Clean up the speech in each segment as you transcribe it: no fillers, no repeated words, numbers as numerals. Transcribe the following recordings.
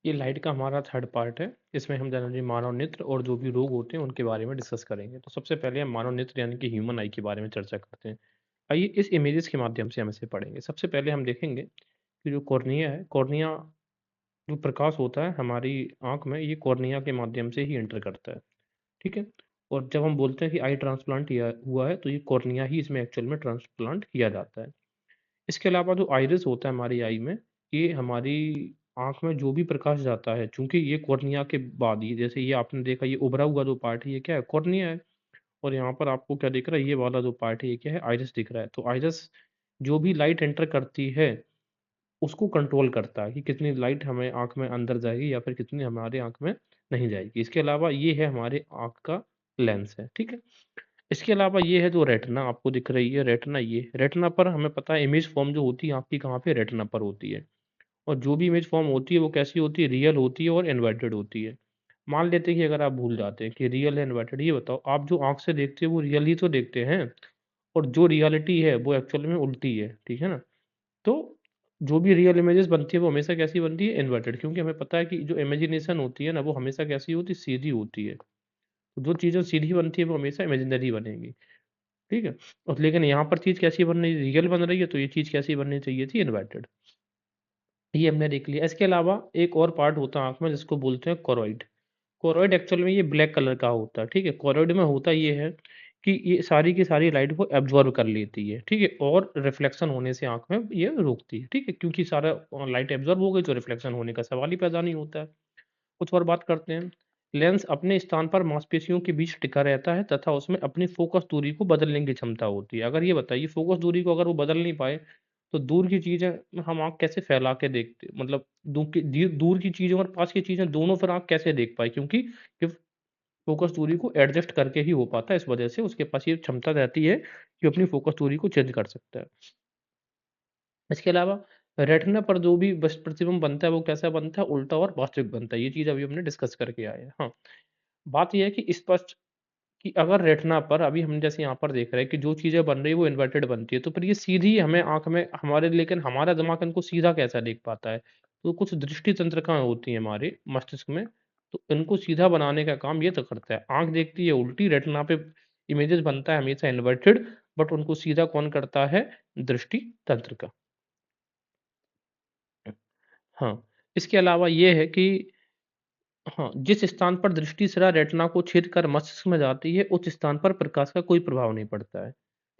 ये लाइट का हमारा थर्ड पार्ट है। इसमें हम जनरली मानव नेत्र और जो भी रोग होते हैं उनके बारे में डिस्कस करेंगे। तो सबसे पहले हम मानव नेत्र यानी कि ह्यूमन आई के बारे में चर्चा करते हैं। आइए इस इमेजेस के माध्यम से हम इसे पढ़ेंगे। सबसे पहले हम देखेंगे कि जो कॉर्निया है, कॉर्निया जो प्रकाश होता है हमारी आँख में, ये कॉर्निया के माध्यम से ही एंटर करता है, ठीक है? और जब हम बोलते हैं कि आई ट्रांसप्लांट किया हुआ है, तो ये कॉर्निया ही इसमें एक्चुअल में ट्रांसप्लांट किया जाता है। इसके अलावा जो आइरिस होता है हमारी आई में, ये हमारी आँख में जो भी प्रकाश जाता है, चूँकि ये कॉर्निया के बाद ही, जैसे ये आपने देखा, ये उभरा हुआ जो पार्ट है, ये क्या है? कॉर्निया है। और यहाँ पर आपको क्या दिख रहा है? ये वाला जो पार्ट है, ये क्या है? आइरिस दिख रहा है। तो आइरिस जो भी लाइट एंटर करती है, उसको कंट्रोल करता है कि कितनी लाइट हमें आँख में अंदर जाएगी या फिर कितनी हमारे आँख में नहीं जाएगी। इसके अलावा ये है हमारे आँख का लेंस है, ठीक है? इसके अलावा ये है जो रेटिना आपको दिख रही है, रेटिना, ये रेटिना पर हमें पता है इमेज फॉर्म जो होती है आँख की, कहाँ पे? रेटिना पर होती है। और जो भी इमेज फॉर्म होती है वो कैसी होती है? रियल होती है और इन्वर्टेड होती है। मान लेते हैं कि अगर आप भूल जाते हैं कि रियल है इन्वर्टेड, ये बताओ आप जो आँख से देखते हो वो रियल ही तो देखते हैं, और जो रियलिटी है वो एक्चुअल में उल्टी है, ठीक है ना? तो जो भी रियल इमेजेस बनती है वो हमेशा कैसी बनती है? इन्वर्टेड, क्योंकि हमें पता है कि जो इमेजिनेशन होती है ना, वो हमेशा कैसी होती है? सीधी होती है। तो जो चीज़ें सीधी बनती है वो हमेशा इमेजिनरी बनेंगी, ठीक है? और लेकिन यहाँ पर चीज़ कैसी बन रही है? रियल बन रही है, तो ये चीज़ कैसी बननी चाहिए थी? इन्वर्टेड। ये हमने देख लिया। इसके अलावा एक और पार्ट होता है आँख में जिसको बोलते हैं कोरोइड। कोरोइड एक्चुअल में ये ब्लैक कलर का होता है, ठीक है? कोरोइड में होता ये है कि ये सारी की सारी लाइट को एब्ज़ॉर्ब कर लेती है, ठीक है? और रिफ्लेक्शन होने से आँख में ये रोकती है, ठीक है? क्योंकि सारा लाइट एब्ज़ॉर्ब हो गई तो रिफ्लेक्शन होने का सवाल ही पैदा नहीं होता है। कुछ और बात करते हैं। लेंस अपने स्थान पर मांसपेशियों के बीच टिका रहता है तथा उसमें अपनी फ़ोकस दूरी को बदलने की क्षमता होती है। अगर ये बताइए फ़ोकस दूरी को अगर वो बदल नहीं पाए, तो दूर की चीज़ें हम आँख कैसे फैला के देखते, मतलब दूर की चीज़ें और पास की चीज़ें दोनों फिर आँख कैसे देख पाए? क्योंकि ये फ़ोकस दूरी को एडजस्ट करके ही हो पाता है, इस वजह से उसके पास ये क्षमता रहती है कि अपनी फ़ोकस दूरी को चेंज कर सकता है। इसके अलावा रेटिना पर जो भी बस प्रतिबिंब बनता है वो कैसा बनता है? उल्टा और वास्तविक बनता है। ये चीज़ अभी हमने डिस्कस करके आए हैं। हाँ। बात ये है कि स्पष्ट कि अगर रेटिना पर अभी हम जैसे यहाँ पर देख रहे हैं कि जो चीज़ें बन रही है वो इन्वर्टेड बनती है, तो फिर ये सीधी हमें आँख में हमारे, लेकिन हमारा दिमाग इनको सीधा कैसा देख पाता है? तो कुछ दृष्टि तंत्रिकाएँ होती हैं हमारे मस्तिष्क में, तो इनको सीधा बनाने का काम ये तो करता है। आँख देखती है उल्टी, रेटिना पे इमेजेस बनता है हमेशा इन्वर्टेड, बट उनको सीधा कौन करता है? दृष्टि तंत्रिका। हाँ, इसके अलावा ये है कि हाँ, जिस स्थान पर दृष्टि सिरा रेटिना को छेद कर मस्तिष्क में जाती है, उस स्थान पर प्रकाश का कोई प्रभाव नहीं पड़ता है।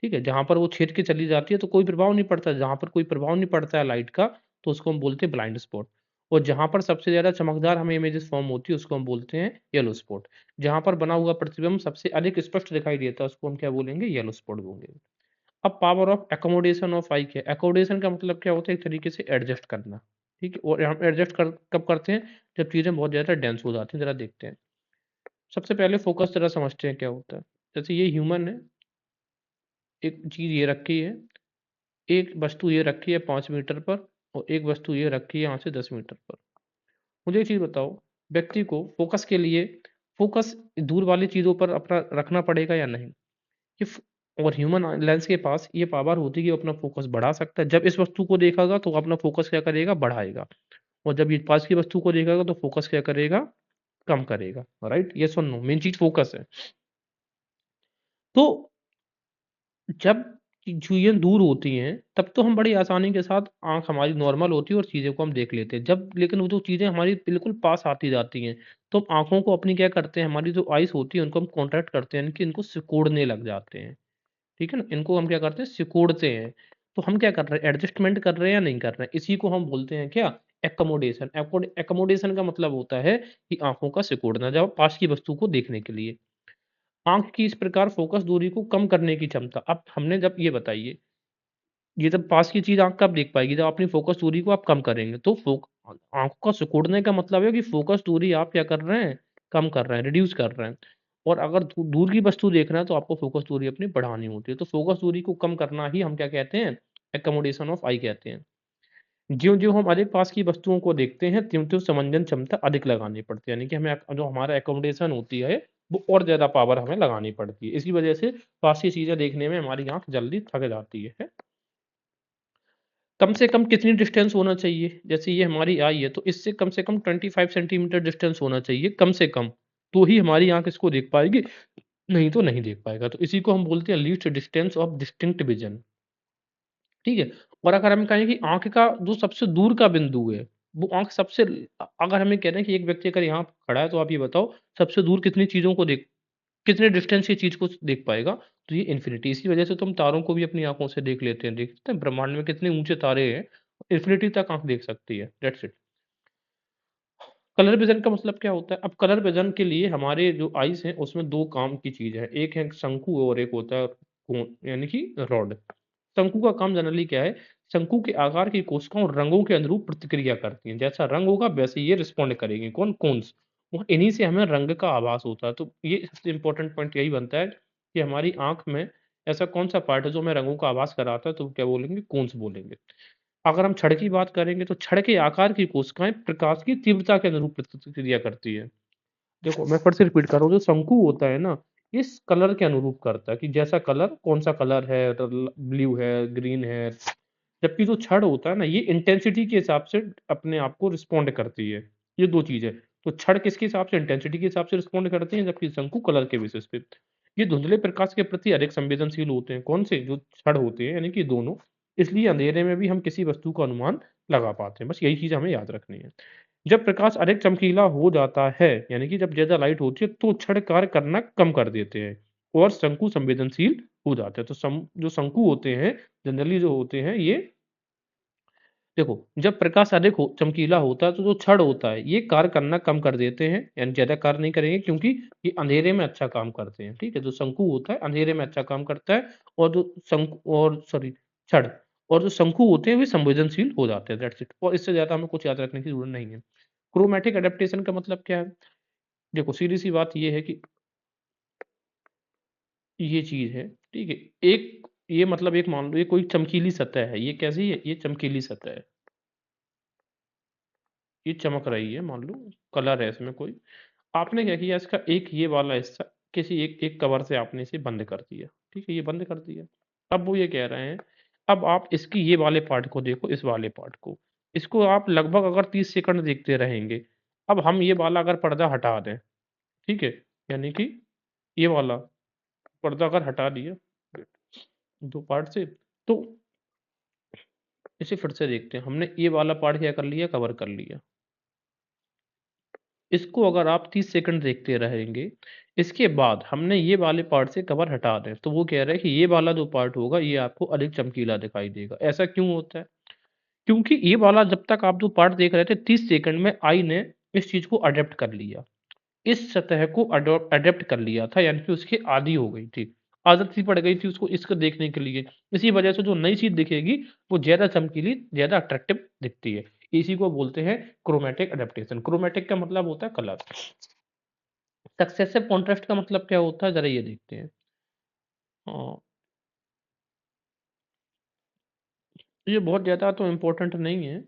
ठीक है? जहाँ पर वो छेद के चली जाती है तो कोई प्रभाव नहीं पड़ता है। जहाँ पर कोई प्रभाव नहीं पड़ता है लाइट का, तो उसको हम बोलते हैं ब्लाइंड स्पॉट। और जहाँ पर सबसे ज़्यादा चमकदार हमें इमेजेस फ़ॉर्म होती है, उसको हम बोलते हैं येलो स्पॉट। जहाँ पर बना हुआ प्रतिबिंब सबसे अधिक स्पष्ट दिखाई देता है, उसको हम क्या बोलेंगे? येलो स्पॉट बोलेंगे। अब पावर ऑफ अकोमोडेशन ऑफ आई क्या है? अकोमोडेशन का मतलब क्या होता है? एक तरीके से एडजस्ट करना, ठीक है? और हम एडजस्ट कर कब करते हैं? जब चीज़ें बहुत ज़्यादा डेंस हो जाती हैं, ज़रा देखते हैं। सबसे पहले फ़ोकस ज़रा समझते हैं क्या होता है। जैसे ये ह्यूमन है, एक चीज़ ये रखी है, एक वस्तु ये रखी है 5 मीटर पर और एक वस्तु ये रखी है यहाँ से 10 मीटर पर। मुझे एक चीज़ बताओ, व्यक्ति को फ़ोकस के लिए फ़ोकस दूर वाली चीज़ों पर अपना रखना पड़ेगा या नहीं? ये फ और ह्यूमन लेंस के पास ये पावर होती है कि वो अपना फ़ोकस बढ़ा सकता है। जब इस वस्तु को देखेगा तो वो अपना फ़ोकस क्या करेगा? बढ़ाएगा, और जब ये पास की वस्तु को देखेगा तो फ़ोकस क्या करेगा? कम करेगा, राइट? येस और नो? मेन चीज़ फ़ोकस है। तो जब चीज़ें दूर होती हैं, तब तो हम बड़ी आसानी के साथ आँख हमारी नॉर्मल होती है और चीज़ों को हम देख लेते हैं। जब लेकिन वो जो चीज़ें हमारी बिल्कुल पास आती जाती हैं, तो हम आँखों को अपनी क्या करते हैं, हमारी जो आइज़ होती है उनको हम कॉन्ट्रैक्ट करते हैं, यानी कि इनको सिकोड़ने लग जाते हैं। ठीक है ना? इनको हम क्या करते हैं? सिकोड़ते हैं। तो हम क्या कर रहे हैं? एडजस्टमेंट कर रहे हैं या नहीं कर रहे हैं? इसी को हम बोलते हैं क्या? एक्कोमोडेशन। एक्कोमोडेशन का मतलब होता है कि आँखों का सिकोड़ना, जब पास की वस्तु को देखने के लिए। आँख की इस प्रकार फ़ोकस दूरी को कम करने की क्षमता। अब हमने जब ये बताइए, ये जब पास की चीज़ आँख कब देख पाएगी? जब अपनी फ़ोकस दूरी को आप कम करेंगे। तो आँखों का सिकुड़ने का मतलब है कि फ़ोकस दूरी आप क्या कर रहे हैं? कम कर रहे हैं, रिड्यूस कर रहे हैं। और अगर दूर की वस्तु देखना है तो आपको फ़ोकस दूरी अपनी बढ़ानी होती है। तो फ़ोकस दूरी को कम करना ही हम क्या कहते हैं? एक्कोमोडेशन ऑफ आई कहते हैं। ज्यों-ज्यों हम अधिक पास की वस्तुओं को देखते हैं, त्यों-त्यों समंजन क्षमता अधिक लगानी पड़ती है। यानी कि हमें जो हमारा एक्कोमोडेशन होती है, वो और ज़्यादा पावर हमें लगानी पड़ती है। इसी वजह से पास की चीज़ें देखने में हमारी आँख जल्दी थक जाती है। कम से कम कितनी डिस्टेंस होना चाहिए? जैसे ये हमारी आई है, तो इससे कम से कम 25 सेंटीमीटर डिस्टेंस होना चाहिए, कम से कम। तो ही हमारी आँख इसको देख पाएगी, नहीं तो नहीं देख पाएगा। तो इसी को हम बोलते हैं least distance of distinct vision, ठीक है? और अगर हम कहें कि आँख का जो सबसे दूर का बिंदु है, वो आँख सबसे अगर हमें कह रहे हैं कि एक व्यक्ति अगर यहाँ खड़ा है, तो आप ये बताओ सबसे दूर कितनी चीज़ों को देख कितने डिस्टेंस की चीज़ को देख पाएगा? तो ये इन्फिनिटी, इसी वजह से तो हम तारों को भी अपनी आँखों से देख लेते हैं। देखते हैं ब्रह्मांड में कितने ऊँचे तारे हैं, इन्फिनिटी तक आँख देख सकती है। That's it. कलर विज़न का मतलब क्या होता है? अब कलर विज़न के लिए हमारे जो आइज़ हैं, उसमें 2 काम की चीज़ है। एक है शंकु और एक होता है कोन, यानी कि रॉड। शंकु का काम जनरली क्या है? शंकु के आकार की कोशिकाओं और रंगों के अनुरूप प्रतिक्रिया करती हैं। जैसा रंग होगा वैसे ये रिस्पॉन्ड करेंगी। कौन? कोन्स। और इन्हीं से हमें रंग का आभास होता है। तो ये सबसे इम्पोर्टेंट पॉइंट यही बनता है कि हमारी आँख में ऐसा कौन-सा पार्ट है जो हमें रंगों का आभास कराता है, तो क्या बोलेंगे? कोन्स बोलेंगे। अगर हम छड़ की बात करेंगे, तो छड़ के आकार की कोशिकाएँ प्रकाश की तीव्रता के अनुरूप प्रतिक्रिया करती है। देखो, मैं फिर से रिपीट कर रहा हूँ, जो शंकु होता है ना, इस कलर के अनुरूप करता है कि जैसा कलर, कौन-सा कलर है, ब्लू है, ग्रीन है। जबकि जो छड़ होता है ना, ये इंटेंसिटी के हिसाब से अपने आप को रिस्पॉन्ड करती है। ये 2 चीज़ है। तो छड़ किसके हिसाब से? इंटेंसिटी के हिसाब से रिस्पॉन्ड करती है, जबकि शंकु कलर के बेसिस पे। ये धुंधले प्रकाश के प्रति अधिक संवेदनशील होते हैं। कौन से? जो छड़ होते हैं, यानी कि दोनों। इसलिए अंधेरे में भी हम किसी वस्तु का अनुमान लगा पाते हैं। बस यही चीज़ हमें याद रखनी है। जब प्रकाश अधिक चमकीला हो जाता है, यानी कि जब ज़्यादा लाइट होती है, तो छड़ कार्य करना कम कर देते हैं और शंकु संवेदनशील हो जाते हैं। तो जो शंकु होते हैं, जनरली जो होते हैं ये, देखो, जब प्रकाश अधिक चमकीला होता है, तो जो छड़ होता है ये कार्य करना कम कर देते हैं, यानी ज्यादा कार्य नहीं करेंगे, क्योंकि ये अंधेरे में अच्छा काम करते हैं। ठीक है, जो शंकु होता है अंधेरे में अच्छा काम करता है, और जो शंकु और सॉरी छड़ और जो शंकु होते हैं वे संवेदनशील हो जाते हैं। That's it. और इससे ज्यादा हमें कुछ याद रखने की जरूरत नहीं है। क्रोमैटिक एडेप्टेशन का मतलब क्या है? देखो, सीधी सी बात ये है कि ये चीज है, ठीक है, एक ये मतलब एक मान लो ये कोई चमकीली सतह है। ये कैसी है? ये चमकीली सतह है। ये चमक रही है, मान लो कलर है इसमें कोई। आपने क्या किया, इसका एक ये वाला हिस्सा किसी एक एक कवर से आपने इसे बंद कर दिया। ठीक है, ये बंद कर दिया। अब वो ये कह रहे हैं, अब आप इसकी ये वाले पार्ट को देखो, इस वाले पार्ट को। इसको आप लगभग अगर 30 सेकंड देखते रहेंगे। अब हम ये वाला अगर पर्दा हटा दें, ठीक है, यानी कि ये वाला पर्दा अगर हटा दिया 2 पार्ट से, तो इसे फिर से देखते हैं। हमने ये वाला पार्ट क्या कर लिया? कवर कर लिया। इसको अगर आप 30 सेकंड देखते रहेंगे, इसके बाद हमने ये वाले पार्ट से कवर हटा दें, तो वो कह रहा है कि ये वाला जो पार्ट होगा, ये आपको अधिक चमकीला दिखाई देगा। ऐसा क्यों होता है? क्योंकि ये वाला जब तक आप जो पार्ट देख रहे थे, 30 सेकंड में आई ने इस चीज़ को अडॉप्ट कर लिया। इस सतह को अडॉप्ट कर लिया था, यानी कि उसकी आदी हो गई थी। आदत सी पड़ गई थी उसको इसको देखने के लिए। इसी वजह से जो नई चीज़ दिखेगी, वो ज़्यादा चमकीली, ज़्यादा अट्रैक्टिव दिखती है। इसी को बोलते हैं क्रोमैटिक एडाप्टेशन। क्रोमैटिक का मतलब होता है कलर। सक्सेसिव कॉन्ट्रास्ट का मतलब क्या होता है? ज़रा ये देखते हैं। हाँ, ये बहुत ज़्यादा तो इम्पोर्टेंट नहीं है।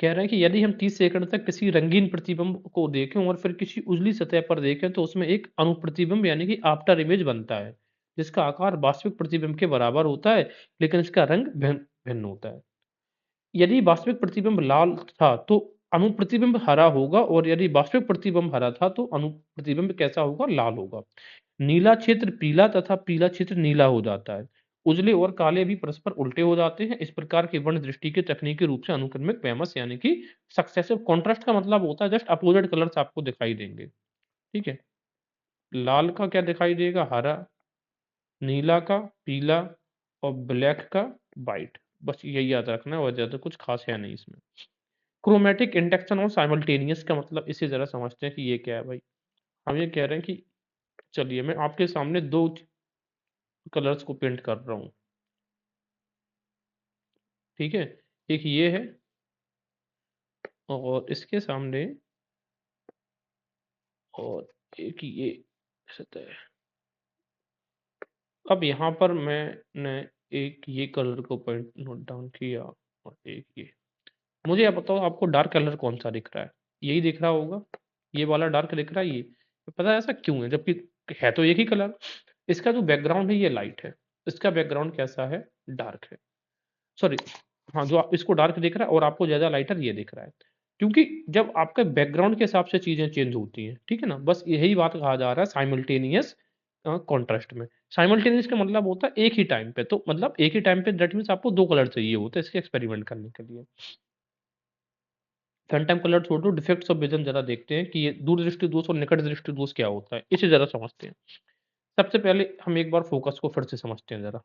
कह रहे हैं कि यदि हम 30 सेकंड तक किसी रंगीन प्रतिबिंब को देखें और फिर किसी उजली सतह पर देखें, तो उसमें एक अनुप्रतिबिंब, यानी कि आफ्टर इमेज बनता है, जिसका आकार वास्तविक प्रतिबिंब के बराबर होता है, लेकिन इसका रंग भिन्न भिन्न होता है। यदि वास्तविक प्रतिबिंब लाल था, तो अनुप्रतिबिंब हरा होगा, और यदि वास्तविक प्रतिबिंब हरा था, तो अनुप्रतिबिंब कैसा होगा? लाल होगा। नीला क्षेत्र पीला तथा पीला क्षेत्र नीला हो जाता है। उजले और काले भी परस्पर उल्टे हो जाते हैं। इस प्रकार की वर्ण दृष्टि के तकनीकी रूप से अनुक्रमिक वैमनस्य, यानी कि सक्सेसिव कॉन्ट्रास्ट का मतलब होता है जस्ट अपोजिट कलर्स आपको दिखाई देंगे। ठीक है, लाल का क्या दिखाई देगा? हरा। नीला का पीला। और ब्लैक का वाइट। बस यही याद रखना है, और ज्यादा कुछ खास है नहीं इसमें। क्रोमैटिक इंडक्शन और साइमल्टेनियस का मतलब इसे जरा समझते हैं कि ये क्या है भाई। हम ये कह रहे हैं कि चलिए मैं आपके सामने दो कलर्स को पेंट कर रहा हूँ। ठीक है, एक ये है, और इसके सामने, और एक ये सतह है। अब यहाँ पर मैंने एक ये कलर को पेंट नोट डाउन किया, और एक ये। मुझे आप बताओ, आपको डार्क कलर कौन सा दिख रहा है? यही दिख रहा होगा। ये वाला डार्क दिख रहा है ये। तो पता है ऐसा क्यों है, जबकि है तो एक ही कलर। इसका जो बैकग्राउंड है ये लाइट है, इसका बैकग्राउंड कैसा है? डार्क है। सॉरी, हाँ, जो आप इसको डार्क दिख रहा है और आपको ज़्यादा लाइटर ये दिख रहा है। क्योंकि जब आपके बैकग्राउंड के हिसाब से चीज़ें चेंज होती हैं, ठीक है ना? बस यही बात कहा जा रहा है साइमल्टेनियस कॉन्ट्रास्ट में। साइमल्टेनियस का मतलब होता है एक ही टाइम पे, तो मतलब एक ही टाइम पे दैट मीन्स आपको 2 कलर चाहिए होते हैं इसके एक्सपेरिमेंट करने के लिए। फैंटम कलर छोड़ो, डिफेक्ट्स ऑफ विज़न ज़रा देखते हैं कि ये दूरदृष्टि दोष और निकट दृष्टि दोष क्या होता है? इसे ज़रा समझते हैं। सबसे पहले हम एक बार फ़ोकस को फिर से समझते हैं ज़रा।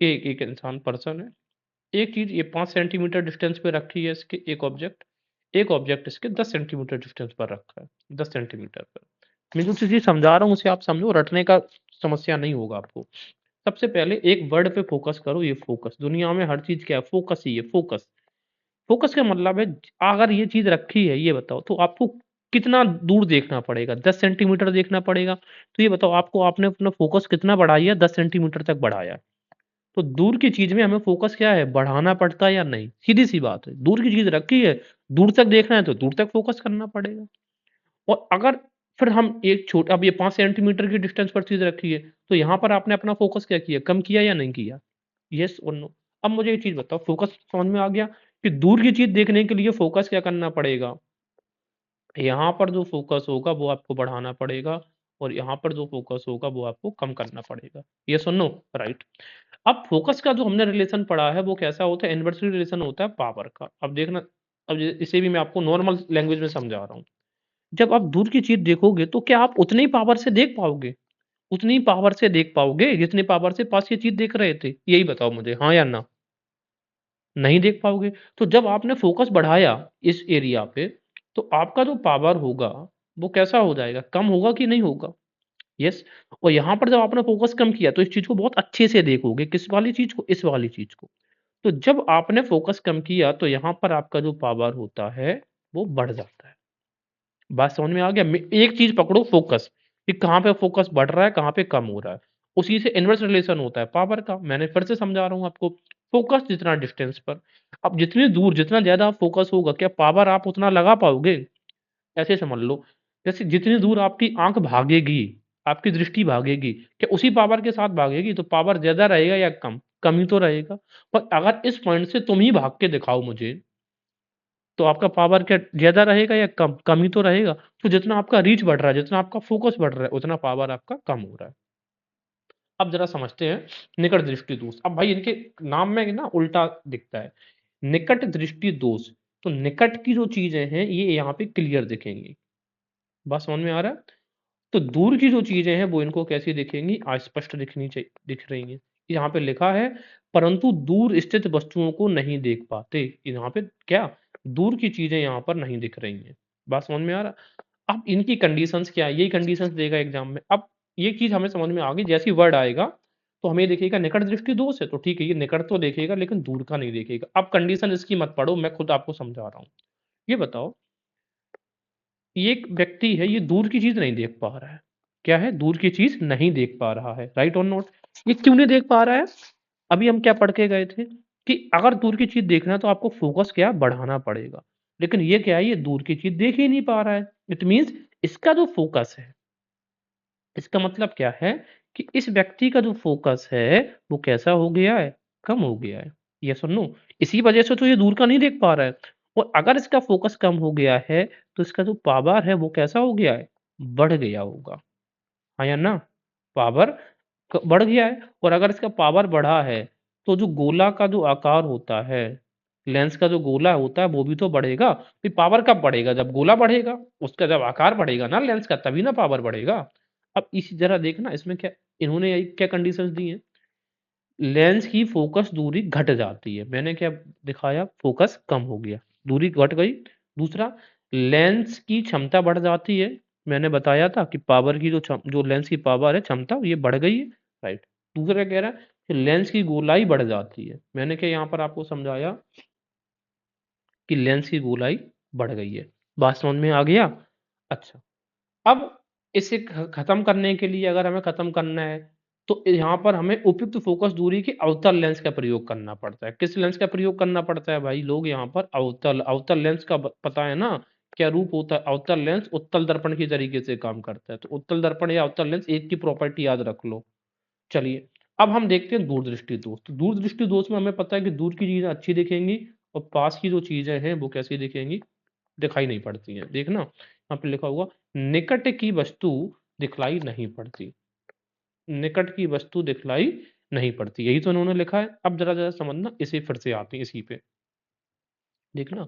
एक एक इंसान पर्सन है, एक चीज़ ये 5 सेंटीमीटर डिस्टेंस पे रखी है इसके एक ऑब्जेक्ट इसके 10 सेंटीमीटर डिस्टेंस पर रखा है, 10 सेंटीमीटर पर। मैं जो चीज़ें समझा रहा हूँ उसे आप समझो, रटने का समस्या नहीं होगा आपको। सबसे पहले एक वर्ड पे फ़ोकस करो, ये फ़ोकस। दुनिया में हर चीज़ क्या है? फ़ोकस ही है, फ़ोकस। फ़ोकस का मतलब है अगर ये चीज़ रखी है, ये बताओ तो आपको कितना दूर देखना पड़ेगा? 10 सेंटीमीटर देखना पड़ेगा। तो ये बताओ आपको आपने अपना फ़ोकस कितना बढ़ाया? 10 सेंटीमीटर तक बढ़ाया। तो दूर की चीज़ में हमें फ़ोकस क्या है? बढ़ाना पड़ता है या नहीं? सीधी-सी बात है। दूर की चीज़ रखी है, दूर तक देखना है तो दूर तक फ़ोकस करना पड़ेगा। और अगर फिर हम एक छोटा अब ये 5 सेंटीमीटर की डिस्टेंस पर चीज़ रखी है, तो यहाँ पर आपने अपना फ़ोकस क्या किया? कम किया या नहीं किया? येस और नो? अब मुझे एक चीज़ बताओ, फ़ोकस समझ में आ गया कि दूर की चीज़ देखने के लिए फ़ोकस क्या करना पड़ेगा? यहाँ पर जो फ़ोकस होगा वो आपको बढ़ाना पड़ेगा और यहाँ पर जो फ़ोकस होगा वो आपको कम करना पड़ेगा। येस और नो? राइट। अब फ़ोकस का जो हमने रिलेशन पढ़ा है वो कैसा होता है? इनवर्सली रिलेशन होता है पावर का। अब देखना, अब इसे भी मैं आपको नॉर्मल लैंग्वेज में समझा रहा हूँ। जब आप दूर की चीज़ देखोगे तो क्या आप उतनी ही पावर से देख पाओगे? उतनी ही पावर से देख पाओगे जितनी पावर से पास की चीज़ देख रहे थे? यही बताओ मुझे, हाँ या ना? नहीं देख पाओगे। तो जब आपने फ़ोकस बढ़ाया इस एरिया पे, तो आपका जो पावर होगा, वो कैसा हो जाएगा? कम होगा कि नहीं होगा? यस। और यहाँ पर जब आपने फ़ोकस कम किया, तो इस चीज़ को बहुत अच्छे से देखोगे। किस वाली चीज़ को? इस वाली चीज़ को। तो जब आपने फ़ोकस कम किया, तो यहाँ पर आपका जो पावर होता है, वो बढ़ जाता है। बात समझ में आ गया? एक चीज़ पकड़ो फ़ोकस, कि कहाँ पे फ़ोकस बढ़ रहा है, कहाँ पे कम हो रहा है। उसी से इनवर्स रिलेशन होता है पावर का। मैंने फिर से समझा रहा हूँ आपको। फ़ोकस जितना डिस्टेंस पर, अब जितनी दूर जितना ज़्यादा फ़ोकस होगा, क्या पावर आप उतना लगा पाओगे? ऐसे समझ लो, जैसे जितनी दूर आपकी आँख भागेगी, आपकी दृष्टि भागेगी, क्या उसी पावर के साथ भागेगी? तो पावर ज़्यादा रहेगा या कम? कम ही तो रहेगा। पर अगर इस पॉइंट से तुम ही भाग के दिखाओ मुझे, तो आपका पावर क्या ज़्यादा रहेगा या कम? कम ही तो रहेगा। तो जितना आपका रीच बढ़ रहा है, जितना आपका फ़ोकस बढ़ रहा है, उतना पावर आपका कम हो रहा है। अब ज़रा समझते हैं निकट दृष्टि दोष। अब भाई इनके नाम में ना उल्टा दिखता है। निकट दृष्टि दोष, तो निकट की जो चीज़ें हैं, ये यहाँ पे क्लियर दिखेंगी। बात समझ में आ रहा है? तो दूर की जो चीज़ें हैं, वो इनको कैसी दिखेंगी? अस्पष्ट दिख रही हैं। यहाँ पे लिखा है, परंतु दूर स्थित वस्तुओं को नहीं देख पाते। यहाँ पे क्या? दूर की चीज़ें यहाँ पर नहीं दिख रही हैं। बात समझ में आ रहा है? अब इनकी कंडीशंस क्या है? यही कंडीशंस देगा एग्ज़ाम में। अब ये चीज़ हमें समझ में आ गई, जैसे ही वर्ड आएगा, तो हमें ये दिखेगा निकट दृष्टि दोष है, तो ठीक है, ये निकट तो देखेगा लेकिन दूर का नहीं देखेगा। अब कंडीशन इसकी मत पढ़ो, मैं खुद आपको समझा रहा हूँ। ये बताओ, ये एक व्यक्ति है, ये दूर की चीज़ नहीं देख पा रहा है। क्या है? दूर की चीज़ नहीं देख पा रहा है, राइट और नॉट? ये क्यों नहीं देख पा रहा है? अभी हम क्या पढ़ के गए थे कि अगर दूर की चीज़ देखना है तो आपको फ़ोकस क्या बढ़ाना पड़ेगा। लेकिन ये क्या है? ये दूर की चीज़ देख ही नहीं पा रहा है। इट मीन्स इसका जो फ़ोकस है, इसका मतलब क्या है कि इस व्यक्ति का जो फ़ोकस है, वो कैसा हो गया है? कम हो गया है। येस और नो? इसी वजह से तो ये दूर का नहीं देख पा रहा है। और अगर इसका फ़ोकस कम हो गया है, तो इसका जो पावर है, वो कैसा हो गया है? बढ़ गया होगा। हाँ या ना? पावर बढ़ गया है। और अगर इसका पावर बढ़ा है, तो जो गोला का जो आकार होता है, लेंस का जो गोला होता है, वो भी तो बढ़ेगा। फिर पावर कब बढ़ेगा? जब गोला बढ़ेगा, उसका जब आकार बढ़ेगा ना लेंस का, तभी ना पावर बढ़ेगा। अब इस जरा देखना इसमें क्या इन्होंने यही क्या कंडीशंस दी हैं? लेंस की फोकस दूरी घट जाती है। मैंने क्या दिखाया? फोकस कम हो गया, दूरी घट गई। दूसरा, लेंस की क्षमता बढ़ जाती है। मैंने बताया था कि पावर की जो लेंस की पावर है, क्षमता, ये बढ़ गई है, राइट। दूसरा कह रहा है कि लेंस की गोलाई बढ़ जाती है। मैंने क्या यहाँ पर आपको समझाया कि लेंस की गोलाई बढ़ गई है। बात समझ में आ गया? अच्छा। अब इसे खत्म करने के लिए, अगर हमें खत्म करना है, तो यहाँ पर हमें उपयुक्त फोकस दूरी के अवतल लेंस का प्रयोग करना पड़ता है। किस लेंस का प्रयोग करना पड़ता है भाई लोग? यहाँ पर अवतल अवतल लेंस का पता है ना क्या रूप होता है? अवतल लेंस उत्तल दर्पण की तरीके से काम करता है। तो उत्तल दर्पण या अवतल लेंस एक की प्रॉपर्टी याद रख लो। चलिए, अब हम देखते हैं दूरदृष्टि दोष। तो दूरदृष्टि दोष में हमें पता है कि दूर की चीज़ें अच्छी दिखेंगी और पास की जो चीज़ें हैं वो कैसी दिखेंगी? दिखाई नहीं पड़ती हैं। देखना यहाँ पे लिखा होगा निकट की वस्तु दिखलाई नहीं पड़ती। निकट की वस्तु दिखलाई नहीं पड़ती। यही तो उन्होंने लिखा है। अब ज़रा-ज़रा समझना इसे फिर से आते हैं इसी पे। देखना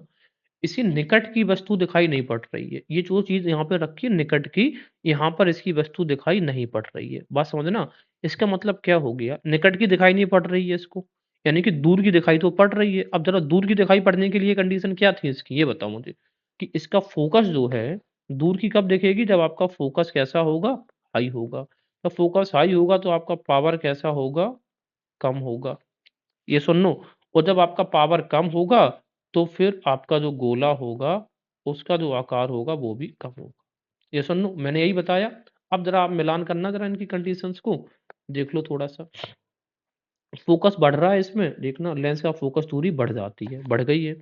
इसी निकट की वस्तु दिखाई नहीं पड़ रही है। ये जो चीज़ यहाँ पे रखी है निकट की, यहाँ पर इसकी वस्तु दिखाई नहीं पड़ रही है। बात समझना? इसका मतलब क्या हो गया? निकट की दिखाई नहीं पड़ रही है इसको, यानी कि दूर की दिखाई तो पड़ रही है। अब ज़रा दूर की दिखाई पड़ने के लिए कंडीशन क्या थी इसकी? ये बताओ मुझे, कि इसका फ़ोकस जो है, दूर की कब दिखेगी? जब आपका फ़ोकस कैसा होगा? हाई होगा। तो फ़ोकस हाई होगा तो आपका पावर कैसा होगा? कम होगा। ये सुन लो। और जब आपका पावर कम होगा, तो फिर आपका जो गोला होगा, उसका जो आकार होगा वो भी कम होगा। ये सुन लो, मैंने यही बताया। अब ज़रा आप मिलान करना ज़रा इनकी कंडीशंस को, देख लो थोड़ा-सा। फ़ोकस बढ़ रहा है इसमें, देखना लेंस का फ़ोकस दूरी बढ़ जाती है, बढ़ गई है।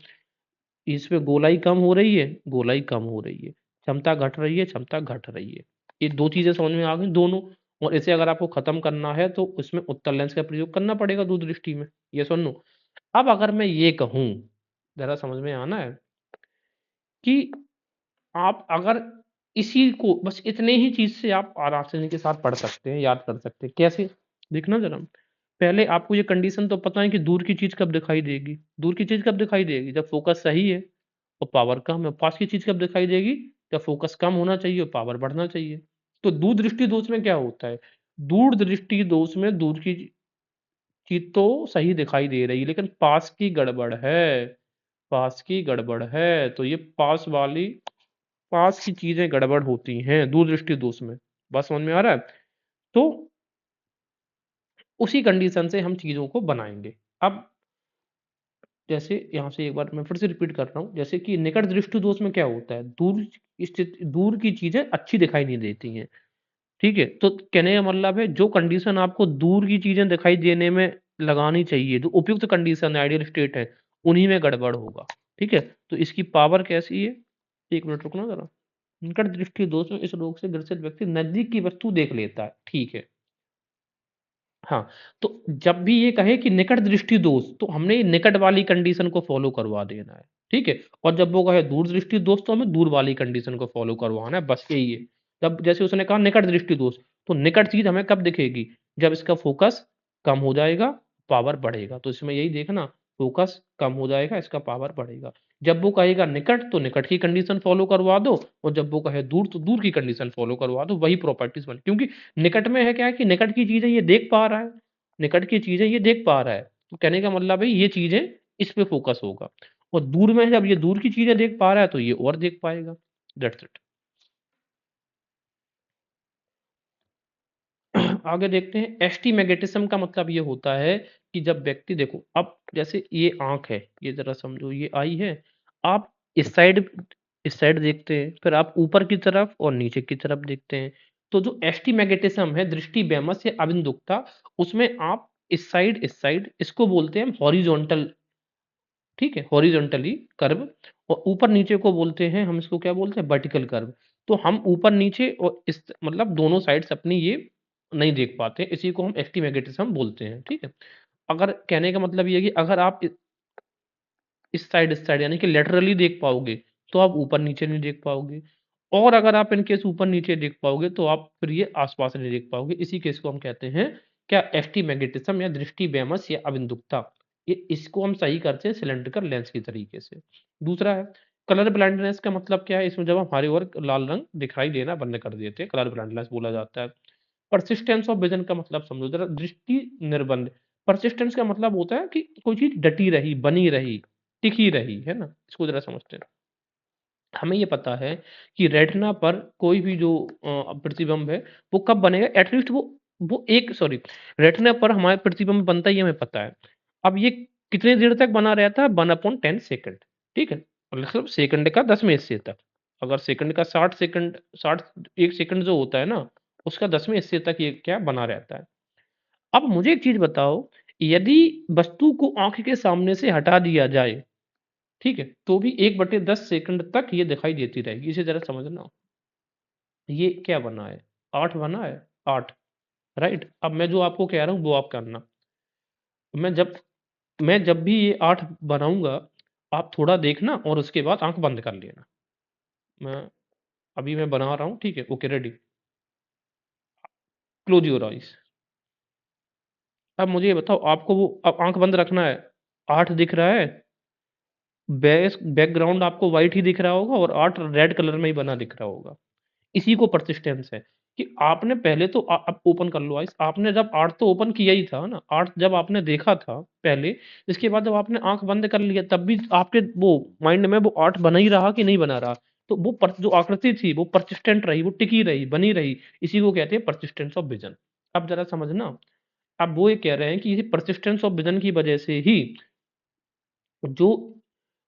इसमें गोलाई कम हो रही है, गोलाई कम हो रही है। क्षमता घट रही है, क्षमता घट रही है। ये 2 चीज़ें समझ में आ गई दोनों। और इसे अगर आपको ख़त्म करना है तो उसमें उत्तल लेंस का प्रयोग करना पड़ेगा दूरदृष्टि में। ये सुन लो। अब अगर मैं ये कहूँ, ज़रा समझ में आना है कि आप अगर इसी को बस इतने ही चीज़ से आप आसानी के साथ पढ़ सकते हैं, याद कर सकते हैं। कैसे? देखना ज़रा। पहले आपको ये कंडीशन तो पता है कि दूर की चीज़ कब दिखाई देगी? दूर की चीज़ कब दिखाई देगी? जब फ़ोकस सही है और पावर कम है। पास की चीज़ कब दिखाई देगी? जब फ़ोकस कम होना चाहिए और पावर बढ़ना चाहिए। तो दूरदृष्टि दोष में क्या होता है? दूरदृष्टि दोष में दूर की चीज़ तो सही दिखाई दे रही है, लेकिन पास की गड़बड़ है। पास की गड़बड़ है, तो ये पास की चीज़ें गड़बड़ होती हैं दूरदृष्टि दोष में। बात समझ में आ रहा है? तो उसी कंडीशन से हम चीज़ों को बनाएँगे। अब जैसे यहाँ से एक बार मैं फिर से रिपीट कर रहा हूँ, जैसे कि निकट दृष्टि दोष में क्या होता है? दूर की चीज़ें अच्छी दिखाई नहीं देती हैं, ठीक है? तो कहने का मतलब है जो कंडीशन आपको दूर की चीज़ें दिखाई देने में लगानी चाहिए, जो उपयुक्त कंडीशन है, आइडियल स्टेट है, उन्हीं में गड़बड़ होगा, ठीक है? तो इसकी पावर कैसी है? 1 मिनट रुकना ज़रा। निकट दृष्टि दोष में इस रोग से ग्रसित व्यक्ति नज़दीक की वस्तु देख लेता है, ठीक है। हाँ, तो जब भी ये कहे कि निकट दृष्टि दोष, तो हमने ये निकट वाली कंडीशन को फ़ॉलो करवा देना है, ठीक है? और जब वो कहे दूर दृष्टि दोष, तो हमें दूर वाली कंडीशन को फ़ॉलो करवाना है, बस यही है। जब जैसे उसने कहा निकट दृष्टि दोष, तो निकट चीज़ हमें कब दिखेगी? जब इसका फ़ोकस कम हो जाएगा, पावर बढ़ेगा। तो इसमें यही देखना, फ़ोकस कम हो जाएगा, इसका पावर बढ़ेगा। जब वो कहेगा निकट, तो निकट की कंडीशन फ़ॉलो करवा दो, और जब वो कहे दूर, तो दूर की कंडीशन फ़ॉलो करवा दो, वही प्रॉपर्टीज़ बन, क्योंकि निकट में है क्या है कि निकट की चीज़ें ये देख पा रहा है, निकट की चीज़ें ये देख पा रहा है। तो कहने का मतलब है ये चीज़ें इस पे फ़ोकस होगा, और दूर में जब ये दूर की चीज़ें देख पा रहा है तो ये और देख पाएगा। That's it. आगे देखते हैं, एस्टिमेगेटिज्म का मतलब ये होता है कि जब व्यक्ति देखो, अब जैसे ये आँख है, ये ज़रा समझो, ये आई है, आप इस साइड देखते हैं, फिर आप ऊपर की तरफ और नीचे की तरफ देखते हैं। तो जो एस्टिमेगेटिज्म है, दृष्टि वैमनस्य या अबिंदुकता, उसमें आप इस साइड इसको बोलते हैं हम हॉरिज़ॉन्टल, ठीक है? हॉरिज़ॉन्टली कर्व, और ऊपर-नीचे को बोलते हैं हम, इसको क्या बोलते हैं? Vertical curve. तो हम ऊपर-नीचे और इस मतलब दोनों साइड्स अपनी ये नहीं देख पाते, इसी को हम एस्टिमेगेटिज्म बोलते हैं, ठीक है? अगर कहने का मतलब ये है कि अगर आप इस साइड यानी कि लैटरली देख पाओगे, तो आप ऊपर-नीचे नहीं देख पाओगे, और अगर आप इन केस ऊपर-नीचे देख पाओगे, तो आप फिर ये आस-पास नहीं देख पाओगे। इसी केस को हम कहते हैं क्या? एस्टिमेगेटिज्म या दृष्टि वैमनस्य या अबिंदुकता। ये इसको हम सही करते हैं सिलिंड्रिकल लेंस के तरीके से। दूसरा है कलर ब्लाइंडनेस का मतलब क्या है? इसमें जब हमारी ओर लाल रंग दिखाई देना बंद कर देते हैं, कलर ब्लाइंडनेस बोला जाता है। पर्सिस्टेंस ऑफ विज़न का मतलब समझो ज़रा, दृष्टि निर्बंध। पर्सिस्टेंस का मतलब होता है कि कोई चीज़ डटी रही, बनी रही, टिकी रही, है ना? इसको ज़रा समझते हैं। हमें ये पता है कि रेटिना पर कोई भी जो प्रतिबिंब है, वो कब बनेगा? एट लीस्ट वो एक सॉरी रेटिना पर हमारा प्रतिबिंब बनता ही हमें पता है। अब ये कितनी देर तक बना रहता है? 1/10 सेकंड, ठीक है? मतलब सेकंड का 10वें हिस्से तक। अगर सेकंड का 60 सेकंड 60 1 सेकंड जो होता है ना, उसका 10वें हिस्से तक ये क्या बना रहता है। अब मुझे एक चीज़ बताओ, यदि वस्तु को आँख के सामने से हटा दिया जाए, ठीक है? तो भी 1/10 सेकंड तक ये दिखाई देती रहेगी। इसे ज़रा समझना। ये क्या बना है? 8 बना है, 8। राइट? अब मैं जो आपको कह रहा हूँ वो आप करना। मैं जब मैं जब भी ये 8 बनाऊँगा, आप थोड़ा देखना और उसके बाद आँख बंद कर लेना। मैं अभी मैं बना रहा हूँ, ठीक है? Okay, ready. Close your eyes. अब मुझे ये बताओ, आपको वो अब आँख बंद रखना है, 8 दिख रहा है, बैकग्राउंड आपको व्हाइट ही दिख रहा होगा और 8 रेड कलर में ही बना दिख रहा होगा। इसी को persistence है कि आपने पहले तो अब ओपन कर लो आइज़, आपने जब 8 तो ओपन किया ही था ना, 8 जब आपने देखा था पहले, इसके बाद जब आपने आँख बंद कर लिया तब भी आपके वो माइंड में वो 8 बना ही रहा कि नहीं बना रहा? तो वो जो आकृति थी वो persistent रही, वो टिकी रही, बनी रही। इसी को कहते हैं persistence ऑफ विज़न। अब ज़रा समझना, अब वो ये कह रहे हैं कि इसी persistence ऑफ विज़न की वजह से ही जो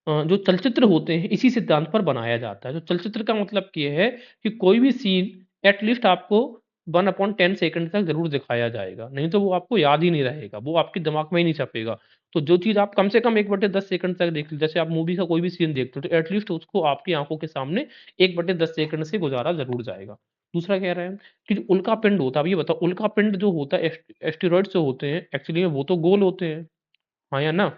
जो चलचित्र होते हैं इसी सिद्धांत पर बनाया जाता है। जो चलचित्र का मतलब ये है कि कोई भी सीन एट लीस्ट आपको 1/10 सेकंड तक ज़रूर दिखाया जाएगा, नहीं तो वो आपको याद ही नहीं रहेगा, वो आपके दिमाग में ही नहीं छपेगा। तो जो चीज़ आप कम से कम 1/10 सेकंड तक देख ली, जैसे आप मूवी का कोई भी सीन देखते हो तो एट लीस्ट उसको आपकी आँखों के सामने 1/10 सेकंड से गुज़ारा ज़रूर जाएगा। दूसरा कह रहे हैं कि जो उल्का पिंड होता है, अब ये बताओ उल्का पिंड जो होता है एस्टेरॉइड्स जो होते हैं एक्चुअली में वो तो गोल होते हैं, हाँ या ना?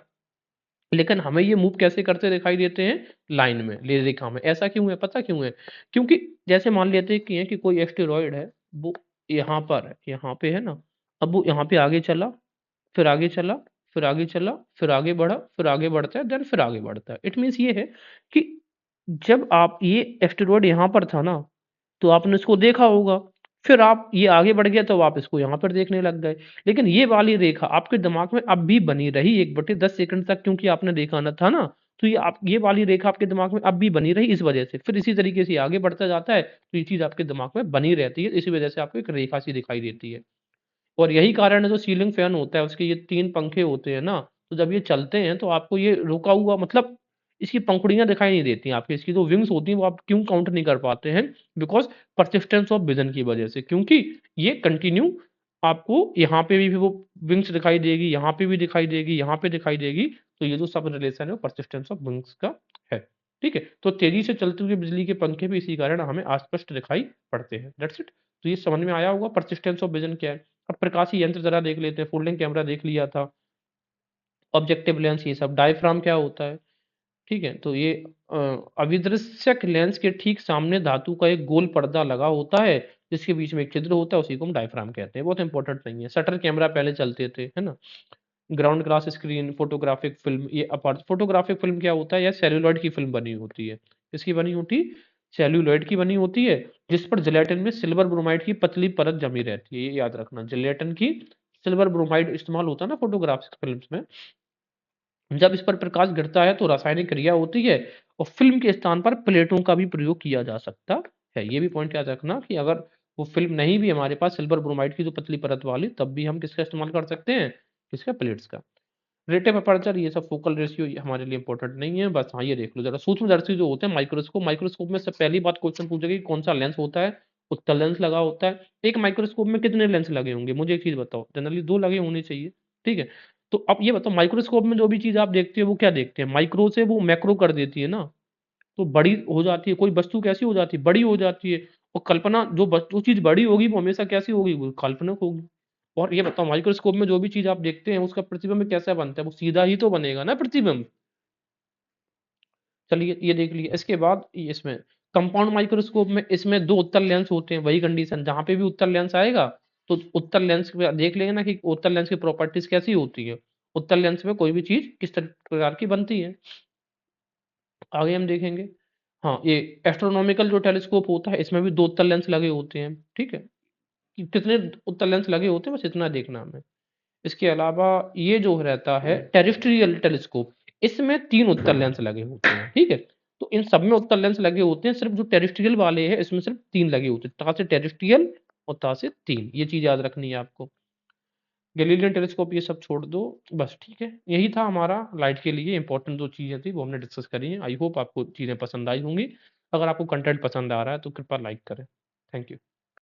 लेकिन हमें ये मूव कैसे करते दिखाई देते हैं? लाइन में, रेखा में। ऐसा क्यों है, पता क्यों है? क्योंकि जैसे मान लेते हैं कि कोई एस्टेरॉइड है, वो यहाँ पर है, यहाँ पे है ना? अब वो यहाँ पे आगे चला, फिर आगे चला, फिर आगे चला, फिर आगे बढ़ा, फिर आगे बढ़ता है, देन फिर आगे बढ़ता है। इट मीन्स ये है कि जब आप ये एस्टेरॉइड यहाँ पर था ना, तो आपने इसको देखा होगा। फिर आप ये आगे बढ़ गया तो आप इसको यहाँ पर देखने लग गए। लेकिन ये वाली रेखा आपके दिमाग में अब भी बनी रही 1/10 सेकंड तक, क्योंकि आपने देखा ना था ना, तो ये वाली रेखा आपके दिमाग में अब भी बनी रही इस वजह से। फिर इसी तरीके से आगे बढ़ता जाता है, तो ये चीज़ आपके दिमाग में बनी रहती है। इसी वजह से आपको एक रेखा सी दिखाई देती है। और यही कारण है जो सीलिंग फैन होता है, उसके ये 3 पंखे होते हैं ना, तो जब ये चलते हैं तो आपको ये रुका हुआ मतलब इसकी पंखुड़ियाँ दिखाई नहीं देती हैं आपकी, इसकी जो विंग्स होती हैं वो आप क्यों काउंट नहीं कर पाते हैं? बिकॉज़ परसिस्टेंस ऑफ विज़न की वजह से, क्योंकि ये कंटिन्यू आपको यहाँ पे भी वो विंग्स दिखाई देगी, यहाँ पे भी दिखाई देगी, यहाँ पे दिखाई देगी, तो ये जो सब रिलेशन है वो परसिस्टेंस ऑफ विंग्स का है। ठीक है? तो तेज़ी से चलते हुए बिजली के पंखे भी इसी कारण हमें अस्पष्ट दिखाई पड़ते हैं। That's it. तो ये समझ में आया होगा परसिस्टेंस ऑफ विज़न क्या है? अब प्रकाशीय यंत्र ज़रा देख लेते हैं, फ़ोल्डिंग कैमरा देख लिया था, ऑब्जेक्टिव लेंस ये सब, डायफ्राम क्या होता है, ठीक है? तो ये अ, अविदृश्यक लेंस के ठीक सामने धातु का एक गोल पर्दा लगा होता है, जिसके बीच में एक छिद्र होता है, उसी को हम डायफ्राम कहते हैं, बहुत इंपॉर्टेंट नहीं है। शटर कैमरा पहले चलते थे, है ना? Ground glass screen, photographic film, ये फोटोग्राफिक फ़िल्म क्या होता है? ये सेल्युलॉइड की फ़िल्म बनी होती है। किसकी बनी होती? सेल्युलॉइड की बनी होती है, जिस पर जिलेटिन में सिल्वर ब्रोमाइड की पतली परत जमी रहती है, ये याद रखना। जिलेटिन की सिल्वर ब्रोमाइड इस्तेमाल होता है ना फोटोग्राफिक फ़िल्म्स में। जब इस पर प्रकाश गिरता है तो रासायनिक क्रिया होती है और फ़िल्म के स्थान पर प्लेटों का भी प्रयोग किया जा सकता है। ये भी पॉइंट याद रखना कि अगर वो फ़िल्म नहीं भी हमारे पास सिल्वर ब्रोमाइड की जो पतली परत वाली, तब भी हम किसका इस्तेमाल कर सकते हैं? किसका? प्लेट्स का। रेटिव अपर्चर ये सब फोकल रेशियो ये हमारे लिए इंपॉर्टेंट नहीं है। बस हाँ, ये देख लो ज़रा सूक्ष्मदर्शी जो होते हैं माइक्रोस्कोप, माइक्रोस्कोप में सबसे पहली बात क्वेश्चन पूछेगा कि कौन-सा लेंस होता है? उत्तल लेंस लगा होता है। एक माइक्रोस्कोप में कितने लेंस लगे होंगे? मुझे एक चीज़ बताओ। जनरली 2 लगे होने चाहिए, ठीक है? तो अब ये बताओ माइक्रोस्कोप में जो भी चीज़ आप देखते हो वो क्या देखते हैं? माइक्रो से वो मैक्रो कर देती है ना, तो बड़ी हो जाती है। कोई वस्तु कैसी हो जाती है? बड़ी हो जाती है और कल्पना जो चीज़ बड़ी होगी वो हमेशा कैसी होगी? वो काल्पनिक होगी। और ये बताओ माइक्रोस्कोप में जो भी चीज़ आप देखते हैं उसका प्रतिबिंब कैसा बनता है? वो सीधा ही तो बनेगा ना प्रतिबिंब। चलिए ये देख लिए। इसके बाद ये इसमें कंपाउंड माइक्रोस्कोप में इसमें 2 उत्तल लेंस होते हैं, वही कंडीशन जहाँ पे भी उत्तल लेंस आएगा, तो उत्तल लेंस में देख लेंगे ना कि उत्तल लेंस की प्रॉपर्टीज़ कैसी होती है। उत्तल लेंस में कोई भी चीज़ किस प्रकार की बनती है। आगे हम देखेंगे। हाँ, ये एस्ट्रोनॉमिकल जो टेलीस्कोप होता है इसमें भी 2 उत्तल लेंस लगे होते हैं, ठीक है? कि कितने उत्तल लेंस लगे होते हैं बस इतना देखना हमें। इसके अलावा ये जो रहता है टेरेस्ट्रियल टेलीस्कोप, इसमें 3 उत्तल लेंस लगे होते हैं, ठीक है? तो इन सब में उत्तल लेंस लगे होते हैं, सिर्फ़ जो टेरेस्ट्रियल वाले हैं इसमें सिर्फ़ 3 लगे होते हैं। ता से टेरेस्ट्रियल और ता से 3, ये चीज़ याद रखनी है आपको। गैलीलियन टेलीस्कोप ये सब छोड़ दो, बस ठीक है। यही था हमारा लाइट के लिए इम्पोर्टेंट जो चीज़ें थी वो हमने डिस्कस करी हैं। आई होप आपको चीज़ें पसंद आई होंगी। अगर आपको कंटेंट पसंद आ रहा है तो कृपया लाइक करें। Thank you.